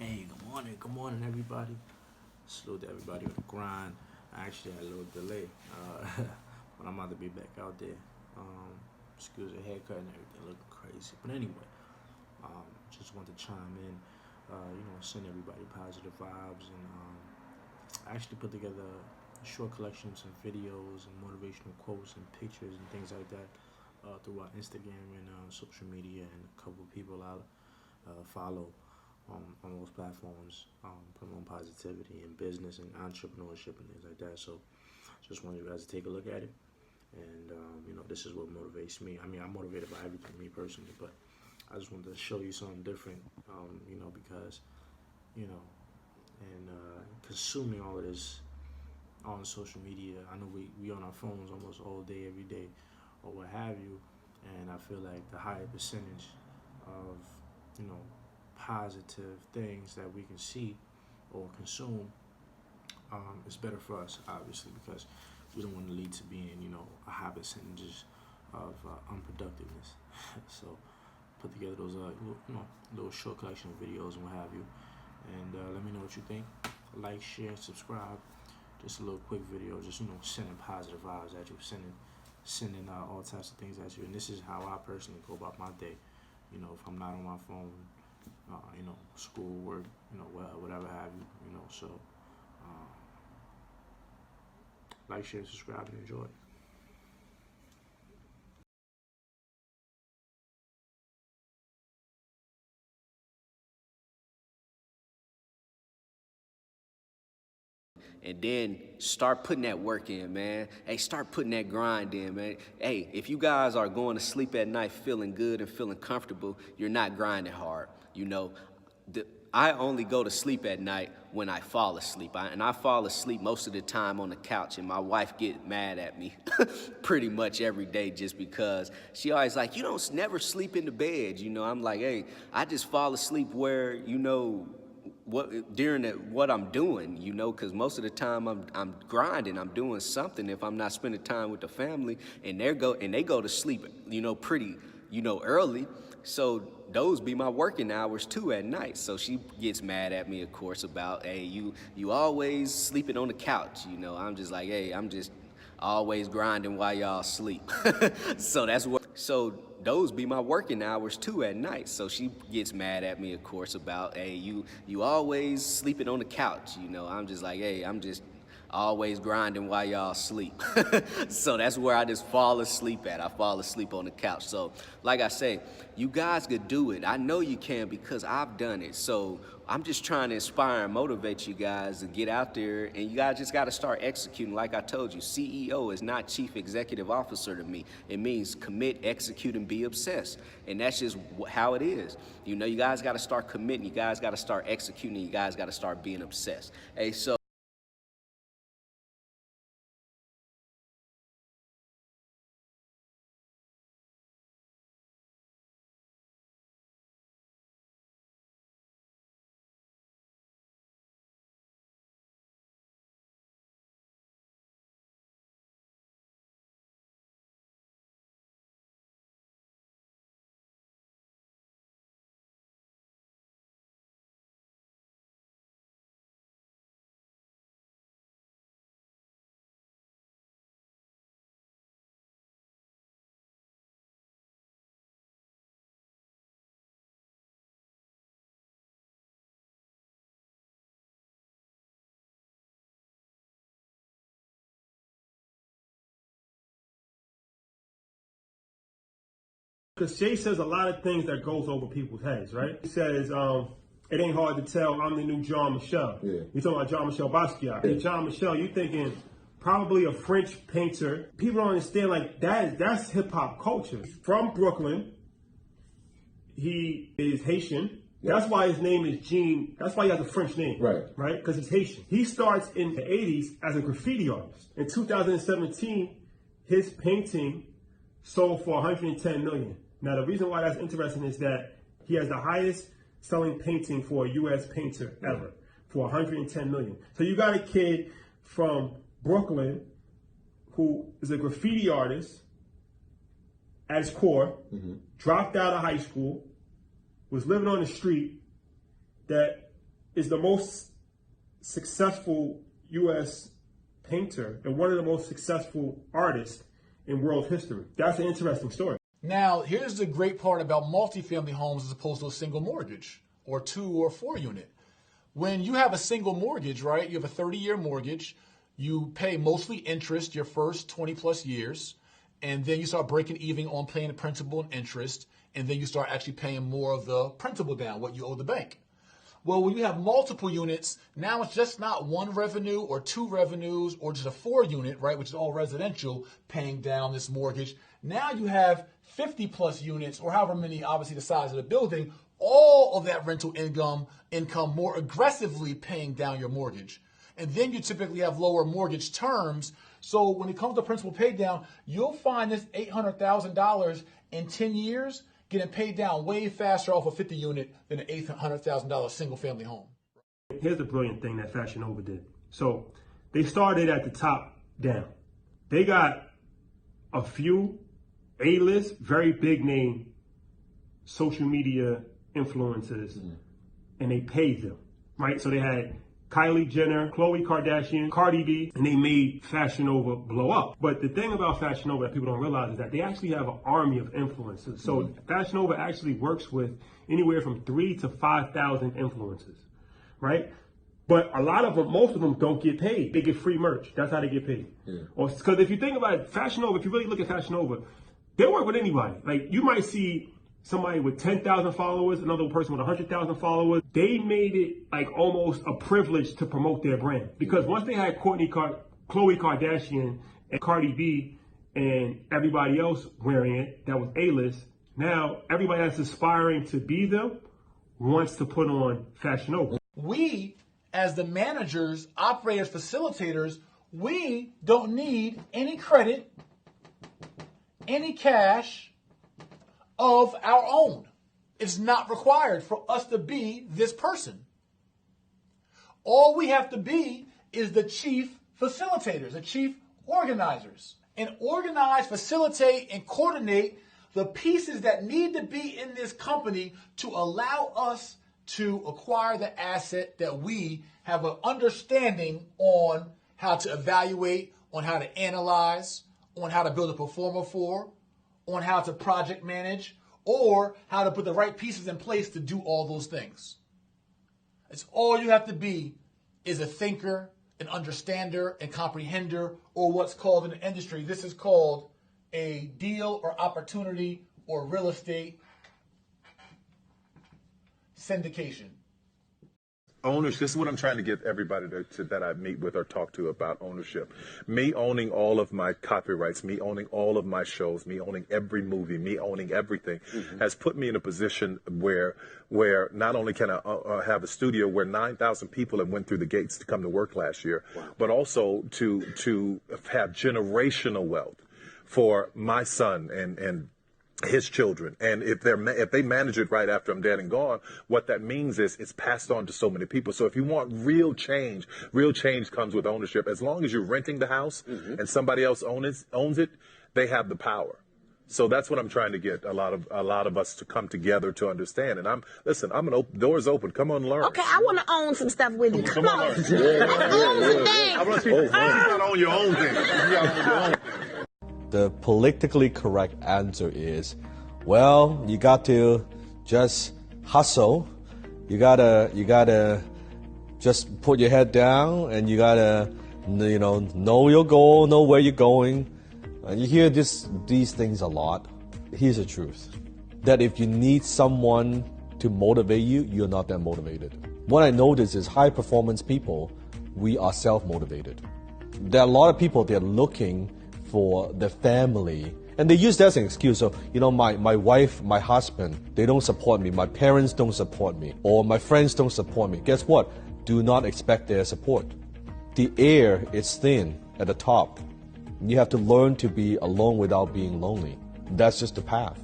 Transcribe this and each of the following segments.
Hey, good morning, everybody. Salute to everybody on the grind. I actually had a little delay, but I'm about to be back out there. Excuse the haircut and everything looking crazy. But anyway, just want to chime in, send everybody positive vibes, and I actually put together a short collection of some videos and motivational quotes and pictures and things like that throughout Instagram and social media, and a couple of people I follow on those platforms, promote positivity in business and entrepreneurship and things like that. So just want you guys to take a look at it. And, this is what motivates me. I mean, I'm motivated by everything, me personally, but I just wanted to show you something different, because, and consuming all of this on social media, I know we on our phones almost all day, every day, or what have you, and I feel like the higher percentage of, positive things that we can see or consume is better for us, obviously, because we don't want to lead to being, a high percentages of unproductiveness. So put together those, little short collection of videos and what have you, and let me know what you think. Like, share, subscribe. Just a little quick video, just sending positive vibes at you, sending all types of things at you. And this is how I personally go about my day. If I'm not on my phone, school, work, whatever have you, so like, share, subscribe, and enjoy. And then start putting that work in, man. Hey, start putting that grind in, man. Hey, if you guys are going to sleep at night feeling good and feeling comfortable, you're not grinding hard. I only go to sleep at night when I fall asleep. And I fall asleep most of the time on the couch, and my wife gets mad at me pretty much every day just because she always like, you don't never sleep in the bed. I'm like, hey, I just fall asleep where, what I'm doing, because most of the time I'm grinding, I'm doing something. If I'm not spending time with the family, and they go to sleep, pretty, early. So those be my working hours too at night. So she gets mad at me, of course, about, hey, you always sleeping on the couch. I'm just like, hey, I'm just always grinding while y'all sleep. So those be my working hours too at night. So she gets mad at me, of course, about, hey, you always sleeping on the couch. I'm just like, hey, I'm just always grinding while y'all sleep. So that's where I just fall asleep at. I fall asleep on the couch. So like I say, you guys could do it. I know you can because I've done it. So I'm just trying to inspire and motivate you guys to get out there, and you guys just got to start executing. Like I told you, CEO is not Chief Executive Officer to me. It means commit, execute, and be obsessed. And that's just how it is. You guys got to start committing. You guys got to start executing. You guys got to start being obsessed. Hey, so Because Jay says a lot of things that goes over people's heads, right? He says, it ain't hard to tell I'm the new JeanMichel. Yeah. You're talking about JeanMichel Basquiat. Yeah. JeanMichel, you're thinking probably a French painter. People don't understand, like, that's hip-hop culture. He's from Brooklyn. He is Haitian. Yeah. That's why his name is Jean. That's why he has a French name. Right. Right? Because he's Haitian. He starts in the 80s as a graffiti artist. In 2017, his painting sold for 110 million. Now, the reason why that's interesting is that he has the highest selling painting for a U.S. painter ever, for 110 million. So you got a kid from Brooklyn who is a graffiti artist at his core, dropped out of high school, was living on the street, that is the most successful U.S. painter and one of the most successful artists in world history. That's an interesting story. Now, here's the great part about multifamily homes as opposed to a single mortgage or 2 or 4 unit. When you have a single mortgage, right, you have a 30-year mortgage, you pay mostly interest your first 20 plus years, and then you start breaking even on paying the principal and interest, and then you start actually paying more of the principal down, what you owe the bank. Well, when you have multiple units, now it's just not one revenue or 2 revenues or just a 4 unit, right, which is all residential, paying down this mortgage. Now you have 50 plus units or however many, obviously the size of the building, all of that rental income more aggressively paying down your mortgage. And then you typically have lower mortgage terms. So when it comes to principal pay down, you'll find this $800,000 in 10 years getting paid down way faster off a 50 unit than an $800,000 single family home. Here's the brilliant thing that Fashion Nova did. So they started at the top down. They got a few A-list, very big name social media influencers, and they paid them, right? So they had Kylie Jenner, Khloe Kardashian, Cardi B, and they made Fashion Nova blow up. But the thing about Fashion Nova that people don't realize is that they actually have an army of influencers. So Fashion Nova actually works with anywhere from 3,000 to 5,000 influencers, right? But a lot of them, most of them don't get paid. They get free merch. That's how they get paid. Because if you think about it, Fashion Nova, if you really look at Fashion Nova, they work with anybody. Like you might see somebody with 10,000 followers, another person with 100,000 followers. They made it like almost a privilege to promote their brand. Because once they had Khloe Kardashian and Cardi B and everybody else wearing it that was A-list, now everybody that's aspiring to be them wants to put on Fashion Nova. We, as the managers, operators, facilitators, we don't need any credit, any cash of our own. It's not required for us to be this person. All we have to be is the chief facilitators, the chief organizers, and organize, facilitate, and coordinate the pieces that need to be in this company to allow us to acquire the asset that we have an understanding on how to evaluate, on how to analyze, on how to build a performer for, on how to project manage, or how to put the right pieces in place to do all those things. It's all you have to be is a thinker, an understander, and comprehender, or what's called in the industry, this is called a deal or opportunity or real estate syndication. Ownership. This is what I'm trying to get everybody that I meet with or talk to about ownership. Me owning all of my copyrights, me owning all of my shows, me owning every movie, me owning everything has put me in a position where not only can I have a studio where 9,000 people have went through the gates to come to work last year, but also to have generational wealth for my son and his children. And if they manage it right after I'm dead and gone, what that means is it's passed on to so many people. So if you want real change comes with ownership. As long as you're renting the house and somebody else owns it, they have the power. So that's what I'm trying to get a lot of us to come together to understand. And doors open. Come on, learn. Okay, I want to own some stuff with you. Come on. Own some things. I want you to own your own thing. You got to own your own thing. The politically correct answer is, well, you got to just hustle. You gotta just put your head down, and you gotta, know your goal, know where you're going. You hear these things a lot. Here's the truth: that if you need someone to motivate you, you're not that motivated. What I notice is high performance people, we are self-motivated. There are a lot of people, they're looking for the family, and they use that as an excuse. So, my wife, my husband, they don't support me, my parents don't support me, or my friends don't support me. Guess what? Do not expect their support. The air is thin at the top. You have to learn to be alone without being lonely. That's just the path.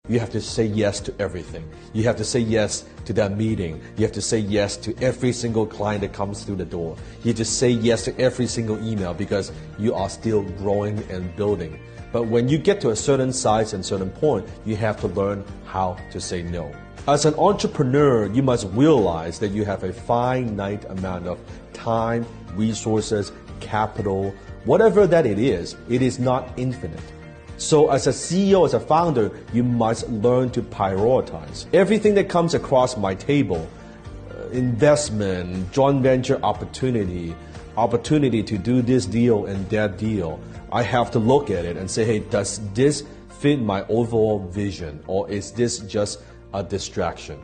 You have to say yes to everything. You have to say yes to that meeting. You have to say yes to every single client that comes through the door. You have to say yes to every single email because you are still growing and building. But when you get to a certain size and certain point, you have to learn how to say no. As an entrepreneur, you must realize that you have a finite amount of time, resources, capital, whatever that it is not infinite. So as a CEO, as a founder, you must learn to prioritize. Everything that comes across my table, investment, joint venture opportunity to do this deal and that deal, I have to look at it and say, hey, does this fit my overall vision, or is this just a distraction?